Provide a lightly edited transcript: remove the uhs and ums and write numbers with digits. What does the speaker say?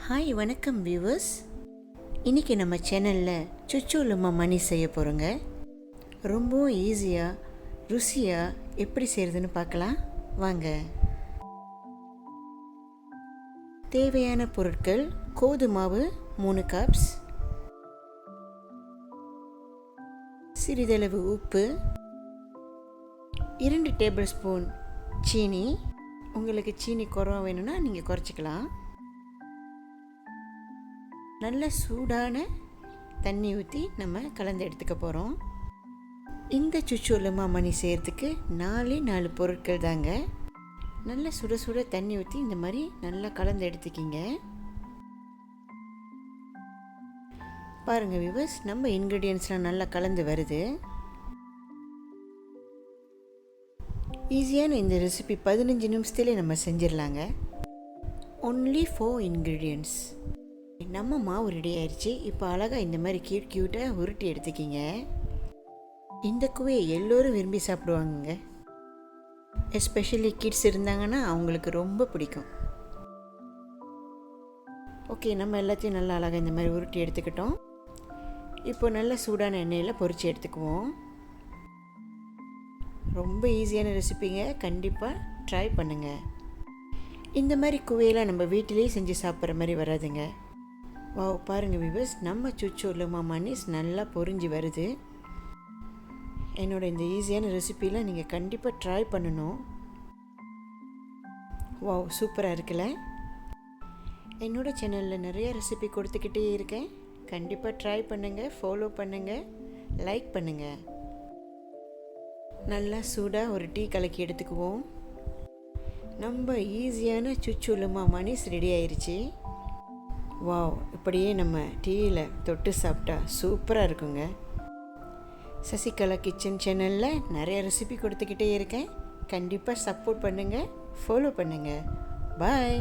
Hi வணக்கம் viewers. இன்றைக்கி நம்ம சேனலில் சுச்சு லம்மா மணி செய்ய போகிறோங்க. ரொம்பவும் ஈஸியாக ருசியாக எப்படி செய்கிறதுன்னு பார்க்கலாம் வாங்க. தேவையான பொருட்கள்: கோதுமாவு 3 கப்ஸ், சிறிதளவு உப்பு, 2 டேபிள் ஸ்பூன் சீனி. உங்களுக்கு சீனி குறைவா வேணும்னா நீங்கள் குறைச்சிக்கலாம். நல்ல சூடான தண்ணி ஊற்றி நம்ம கலந்து எடுத்துக்க போகிறோம். இந்த சுச்சு லம்மா மணி செய்கிறதுக்கு 4 பொருட்கள் தாங்க. நல்ல சுட சுட தண்ணி ஊற்றி இந்த மாதிரி நல்லா கலந்து எடுத்துக்கிங்க. பாருங்கள் வியூவர்ஸ், நம்ம இன்க்ரீடியன்ட்ஸ்லாம் நல்லா கலந்து வருது. ஈஸியான இந்த ரெசிபி 15 நிமிஷத்துலேயே நம்ம செஞ்சிடலாங்க. Only 4 ingredients. நம்ம மாவு ரெடி ஆயிடுச்சு. இப்போ அழகாக இந்த மாதிரி க்யூட்டாக உருட்டி எடுத்துக்கிங்க. இந்த குவையை எல்லோரும் விரும்பி சாப்பிடுவாங்க. எஸ்பெஷலி கிட்ஸ் இருந்தாங்கன்னா அவங்களுக்கு ரொம்ப பிடிக்கும். ஓகே, நம்ம எல்லாத்தையும் நல்லா அழகாக இந்த மாதிரி உருட்டி எடுத்துக்கிட்டோம். இப்போ நல்ல சூடான எண்ணெயில் பொரித்து எடுத்துக்குவோம். ரொம்ப ஈஸியான ரெசிபிங்க, கண்டிப்பாக ட்ரை பண்ணுங்கள். இந்த மாதிரி குவையெல்லாம் நம்ம வீட்டிலேயே செஞ்சு சாப்பிட்ற மாதிரி வராதுங்க. வாவ், பாருங்கள் வியூவர்ஸ், நம்ம சுச்சு லம்மா மணி நல்லா பொரிஞ்சு வருது. என்னோடய இந்த ஈஸியான ரெசிபியில் நீங்கள் கண்டிப்பாக ட்ரை பண்ணணும். வாவ், சூப்பராக இருக்குல்ல. என்னோடய சேனலில் நிறைய ரெசிபி கொடுத்துக்கிட்டே இருக்கேன். கண்டிப்பாக ட்ரை பண்ணுங்கள், ஃபாலோ பண்ணுங்கள், லைக் பண்ணுங்கள். நல்லா சூடாக ஒரு டீ கலக்கி எடுத்துக்குவோம். நம்ம ஈஸியான சுச்சு லம்மா மணி ரெடி ஆயிடுச்சு. வாவ், இப்படியே நம்ம டீயில் தொட்டு சாப்பிட்டா சூப்பராக இருக்குங்க. சசிகலா கிச்சன் சேனலில் நிறைய ரெசிபி கொடுத்துக்கிட்டே இருக்கேன். கண்டிப்பாக சப்போர்ட் பண்ணுங்கள், ஃபாலோ பண்ணுங்கள். பாய்.